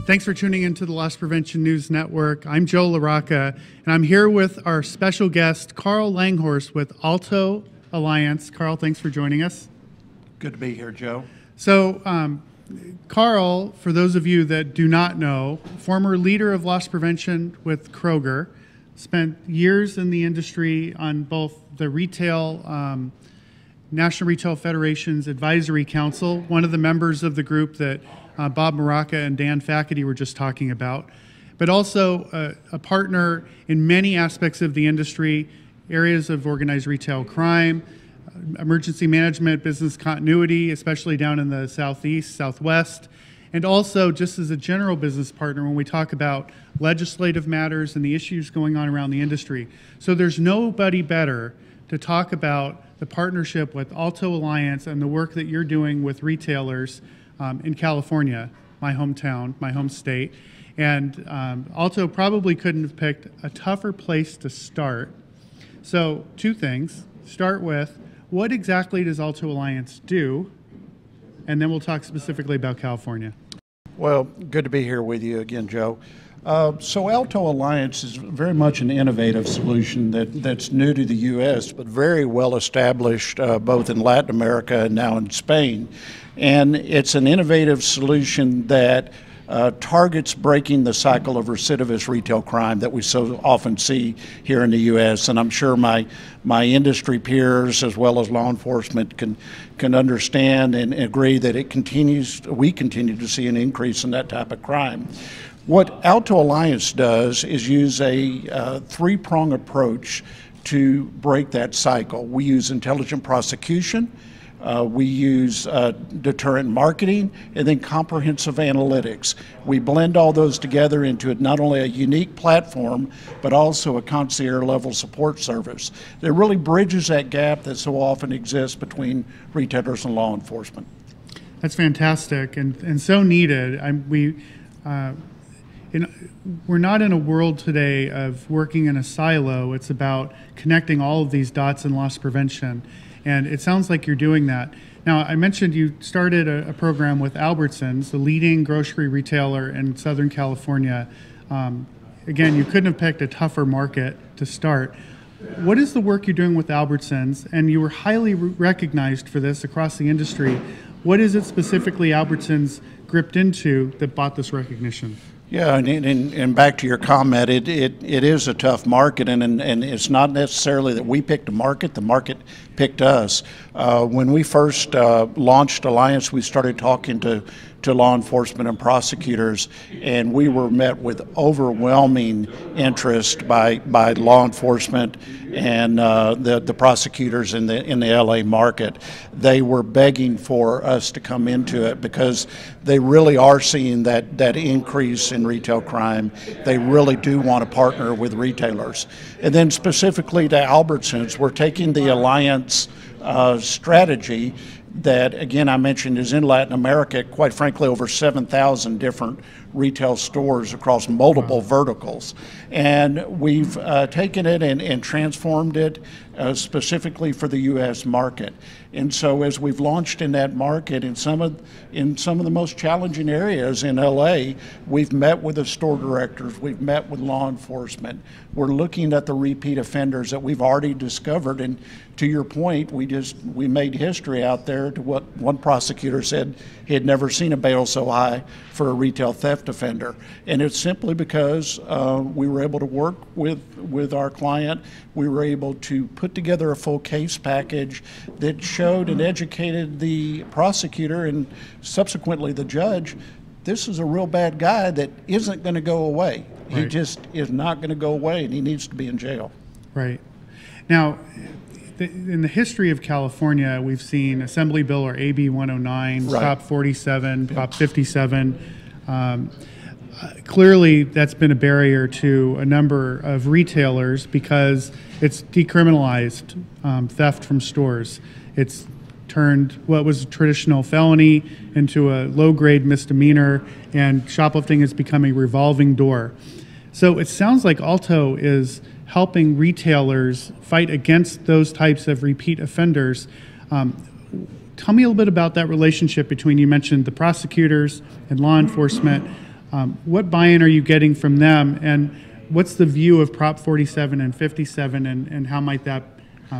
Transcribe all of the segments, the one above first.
Thanks for tuning into the Loss Prevention News Network. I'm Joe LaRocca, and I'm here with our special guest, Karl Langhorst with ALTO US. Karl, thanks for joining us. Good to be here, Joe. So, Karl, for those of you that do not know, former leader of loss prevention with Kroger, spent years in the industry on both the retail, National Retail Federation's Advisory Council, one of the members of the group that Bob Maracca and Dan Faculty were just talking about, but also a partner in many aspects of the industry, areas of organized retail crime, emergency management, business continuity, especially down in the Southeast, Southwest, and also just as a general business partner when we talk about legislative matters and the issues going on around the industry. So there's nobody better to talk about the partnership with ALTO US and the work that you're doing with retailers in California, my hometown, my home state. And ALTO probably couldn't have picked a tougher place to start. So two things. Start with, what exactly does ALTO US do? And then we'll talk specifically about California. Well, good to be here with you again, Joe. So ALTO US is very much an innovative solution that's new to the U.S., but very well established both in Latin America and now in Spain. And it's an innovative solution that targets breaking the cycle of recidivist retail crime that we so often see here in the U.S. And I'm sure my industry peers as well as law enforcement can understand and agree that we continue to see an increase in that type of crime. What ALTO US does is use a three-prong approach to break that cycle. We use intelligent prosecution, we use deterrent marketing, and then comprehensive analytics. We blend all those together into not only a unique platform, but also a concierge-level support service that really bridges that gap that so often exists between retailers and law enforcement. That's fantastic and so needed. We're not in a world today of working in a silo. It's about connecting all of these dots in loss prevention. And it sounds like you're doing that. Now, I mentioned you started a program with Albertsons, the leading grocery retailer in Southern California. Again, you couldn't have picked a tougher market to start. What is the work you're doing with Albertsons? And you were highly recognized for this across the industry. What is it specifically Albertsons gripped into that bought this recognition? Yeah, and back to your comment, it is a tough market, and it's not necessarily that we picked a market, the market picked us. When we first launched Alliance, we started talking to law enforcement and prosecutors, and we were met with overwhelming interest by law enforcement and the prosecutors in the LA market. They were begging for us to come into it because they really are seeing that increase in retail crime. They really do want to partner with retailers. And then specifically to Albertsons, we're taking the Alliance strategy that, again, I mentioned is in Latin America, quite frankly, over 7,000 different retail stores across multiple verticals. And we've taken it and transformed it specifically for the U.S. market. And so as we've launched in that market, in some of the most challenging areas in L.A., we've met with the store directors, we've met with law enforcement. We're looking at the repeat offenders that we've already discovered. And to your point, we made history out there to what one prosecutor said he had never seen a bail so high for a retail theft offender. And it's simply because we were able to work with our client. We were able to put together a full case package that showed and educated the prosecutor and subsequently the judge, this is a real bad guy that isn't going to go away. Right. He just is not going to go away, and he needs to be in jail. Right. Now, in the history of California, we've seen Assembly Bill or AB 109, right. Prop 47, Prop 57. Clearly, that's been a barrier to a number of retailers because it's decriminalized theft from stores. It's turned what was a traditional felony into a low-grade misdemeanor, and shoplifting has become a revolving door. So it sounds like ALTO is helping retailers fight against those types of repeat offenders. Tell me a little bit about that relationship between, you mentioned the prosecutors and law enforcement. What buy-in are you getting from them, and what's the view of Prop 47 and 57, and how might that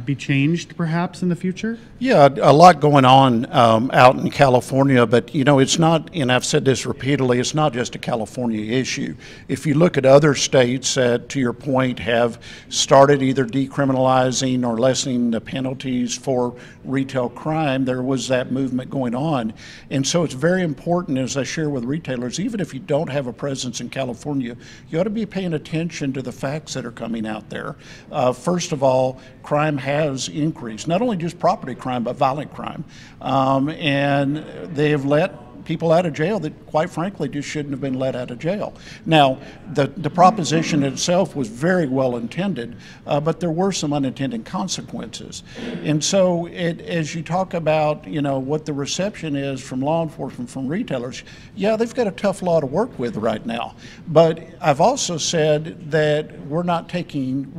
be changed perhaps in the future? Yeah, a lot going on out in California, but you know, it's not, and I've said this repeatedly, it's not just a California issue. If you look at other states that, to your point, have started either decriminalizing or lessening the penalties for retail crime, there was that movement going on. And so it's very important, as I share with retailers, even if you don't have a presence in California, you ought to be paying attention to the facts that are coming out there. First of all, crime has increased, not only just property crime, but violent crime. And they have let people out of jail that, quite frankly, just shouldn't have been let out of jail. Now, the proposition itself was very well intended, but there were some unintended consequences. And so, as you talk about, you know, what the reception is from law enforcement, from retailers, yeah, they've got a tough law to work with right now. But I've also said that we're not taking,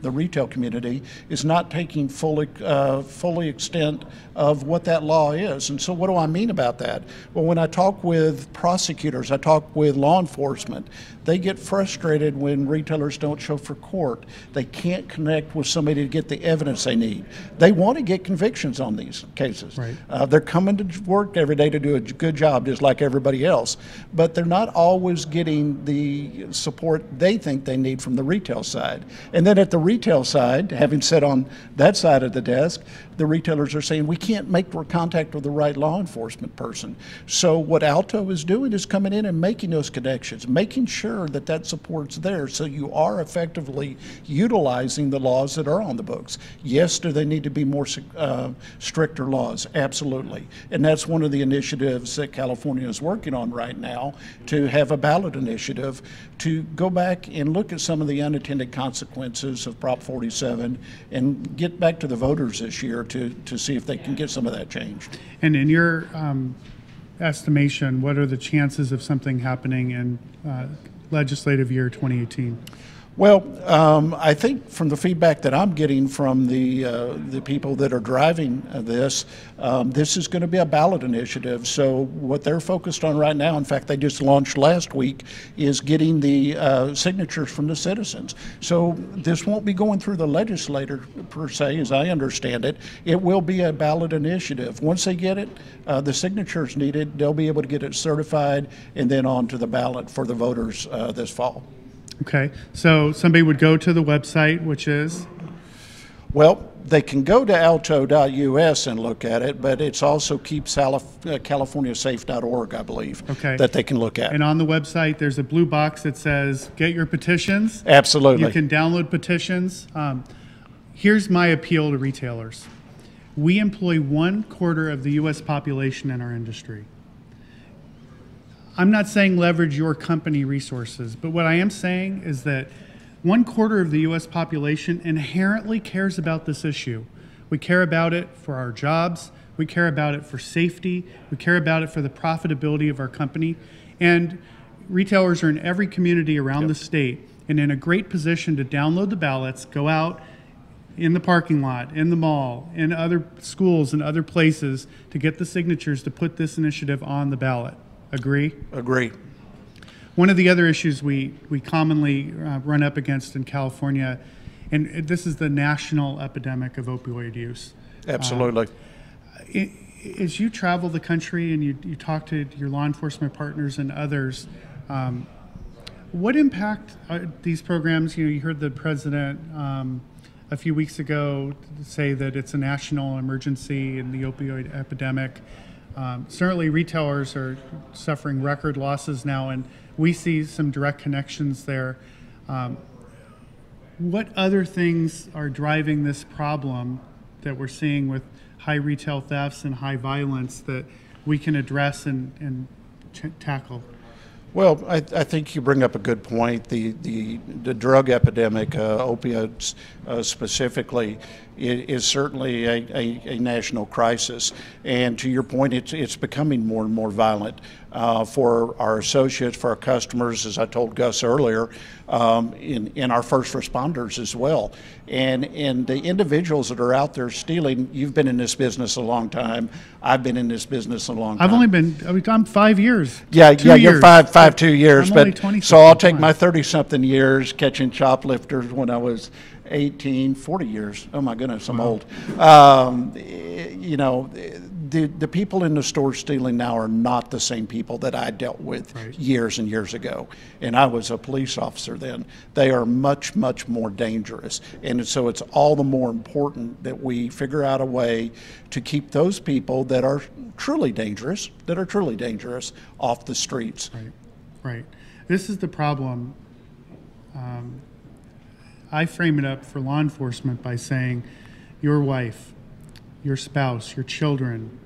the retail community, is not taking fully extent of what that law is. And so what do I mean about that? Well, when I talk with prosecutors, I talk with law enforcement, they get frustrated when retailers don't show for court. They can't connect with somebody to get the evidence they need. They want to get convictions on these cases. Right. They're coming to work every day to do a good job just like everybody else, but they're not always getting the support they think they need from the retail side. And then at the retail side, having sat on that side of the desk, the retailers are saying we can't make contact with the right law enforcement person. So what ALTO is doing is coming in and making those connections, making sure that that support's there, so you are effectively utilizing the laws that are on the books. Yes, do they need to be more stricter laws? Absolutely. And that's one of the initiatives that California is working on right now, to have a ballot initiative to go back and look at some of the unintended consequences of Prop 47 and get back to the voters this year to see if they can get some of that changed. And in your estimation, what are the chances of something happening in legislative year 2018? Well, I think from the feedback that I'm getting from the people that are driving this is going to be a ballot initiative. So what they're focused on right now, in fact, they just launched last week, is getting the signatures from the citizens. So this won't be going through the legislator per se, as I understand it. It will be a ballot initiative. Once they get it, the signatures needed, they'll be able to get it certified and then on to the ballot for the voters this fall. Okay, so somebody would go to the website, which is? Well, they can go to ALTO US and look at it, but it's also keepscaliforniasafe.org, I believe, okay, that they can look at. And on the website, there's a blue box that says, get your petitions. Absolutely. You can download petitions. Here's my appeal to retailers. We employ 1/4 of the U.S. population in our industry. I'm not saying leverage your company resources, but what I am saying is that 1/4 of the U.S. population inherently cares about this issue. We care about it for our jobs, we care about it for safety, we care about it for the profitability of our company, and retailers are in every community around the state and in a great position to download the ballots, go out in the parking lot, in the mall, in other schools and other places to get the signatures to put this initiative on the ballot. Agree? Agree. One of the other issues we commonly run up against in California, and this is the national epidemic of opioid use. Absolutely. As you travel the country and you talk to your law enforcement partners and others, what impact are these programs? You know, you heard the president a few weeks ago say that it's a national emergency in the opioid epidemic. Certainly retailers are suffering record losses now, and we see some direct connections there. What other things are driving this problem that we're seeing with high retail thefts and high violence that we can address and tackle? Well, I think you bring up a good point. The drug epidemic, opioids specifically, is certainly a national crisis. And to your point, it's becoming more and more violent for our associates, for our customers, as I told Gus earlier, in our first responders as well. And the individuals that are out there stealing, you've been in this business a long time. I've been in this business a long time. I've only been, I'm 5 years. Yeah, you're five 25 2 years, I'm only but 20 so I'll something. take my 30-something years catching shoplifters when I was 18, 40 years. Oh my goodness, I'm old. You know, the people in the store stealing now are not the same people that I dealt with years and years ago. And I was a police officer then. They are much, much more dangerous. And so it's all the more important that we figure out a way to keep those people that are truly dangerous, off the streets. Right. This is the problem. I frame it up for law enforcement by saying your wife, your spouse, your children,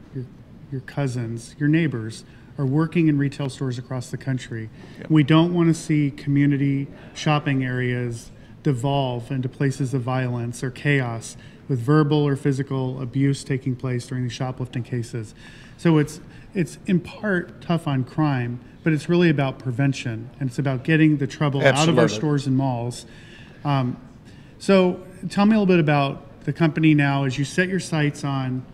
your cousins, your neighbors are working in retail stores across the country. Yep. We don't want to see community shopping areas devolve into places of violence or chaos with verbal or physical abuse taking place during the shoplifting cases. So it's in part tough on crime, but it's really about prevention, and it's about getting the trouble out of our stores and malls. So tell me a little bit about the company now as you set your sights on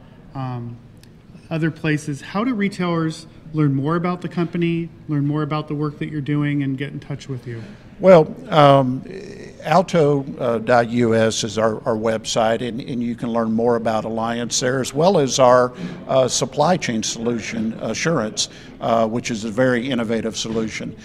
other places. How do retailers learn more about the company, learn more about the work that you're doing, and get in touch with you? Well, ALTO US is our website, and you can learn more about Alliance there, as well as our supply chain solution, Assurance, which is a very innovative solution.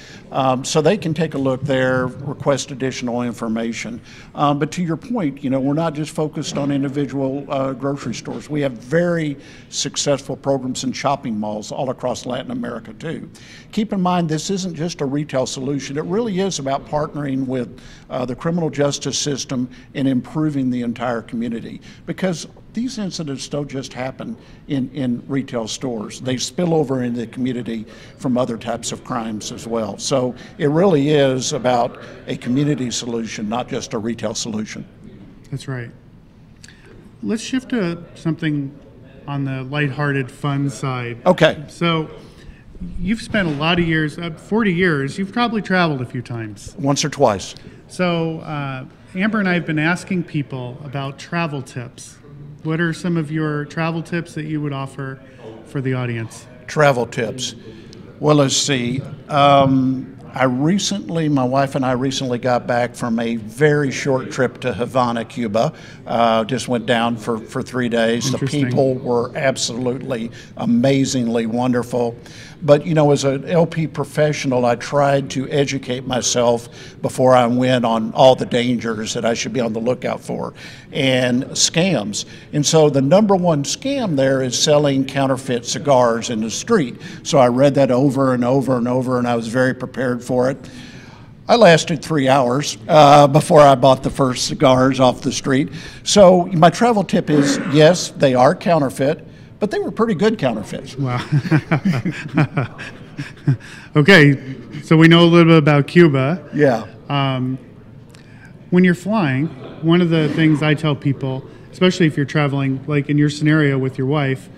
So they can take a look there, request additional information. But to your point, you know, we're not just focused on individual grocery stores. We have very successful programs in shopping malls all across Latin America too. Keep in mind, this isn't just a retail solution. It really is about partnering with the criminal justice system and improving the entire community, because these incidents don't just happen in retail stores. They spill over into the community from other types of crimes as well. So it really is about a community solution, not just a retail solution. That's right. Let's shift to something on the lighthearted, fun side. Okay. So you've spent a lot of years, 40 years, you've probably traveled a few times. Once or twice. So Amber and I have been asking people about travel tips. What are some of your travel tips that you would offer for the audience? Travel tips. Well, let's see. My wife and I recently got back from a very short trip to Havana, Cuba. Just went down for 3 days. The people were absolutely amazingly wonderful. But, you know, as an LP professional, I tried to educate myself before I went on all the dangers that I should be on the lookout for, and scams. And so the number one scam there is selling counterfeit cigars in the street. So I read that over and over and over, and I was very prepared for it. I lasted 3 hours before I bought the first cigars off the street. So my travel tip is, yes, they are counterfeit, but they were pretty good counterfeits. Wow. Okay, so we know a little bit about Cuba. Yeah. When you're flying, one of the things I tell people, especially if you're traveling, like in your scenario with your wife,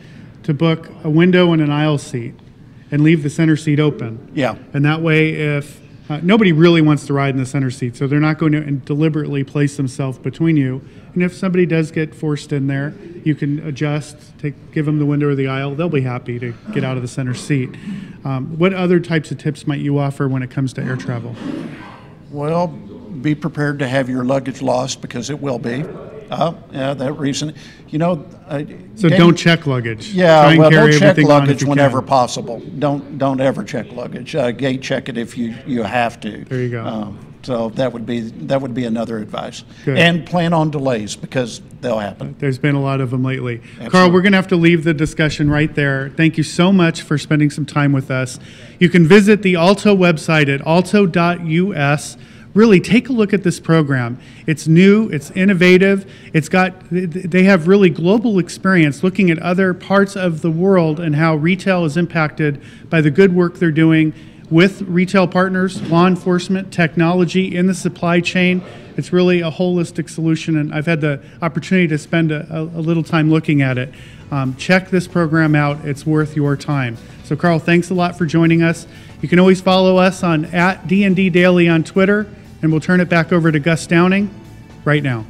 to book a window and an aisle seat and leave the center seat open. Yeah. And that way, if nobody really wants to ride in the center seat, so they're not going to deliberately place themselves between you. And if somebody does get forced in there, you can adjust, give them the window or the aisle. They'll be happy to get out of the center seat. What other types of tips might you offer when it comes to air travel? Well, be prepared to have your luggage lost, because it will be. That reason, you know. So don't check luggage. Yeah, try and well, carry don't check everything on if luggage you whenever can. possible. Don't ever check luggage. Gate check it if you have to. There you go. So that would be another advice. Good. And plan on delays, because they'll happen. There's been a lot of them lately. Absolutely. Carl, we're going to have to leave the discussion right there. Thank you so much for spending some time with us. You can visit the ALTO website at alto.us. Really take a look at this program. It's new, it's innovative, they have really global experience looking at other parts of the world and how retail is impacted by the good work they're doing with retail partners, law enforcement, technology in the supply chain. It's really a holistic solution, and I've had the opportunity to spend a little time looking at it. Check this program out. It's worth your time. So Carl, thanks a lot for joining us. You can always follow us on @DND Daily on Twitter, and we'll turn it back over to Gus Downing right now.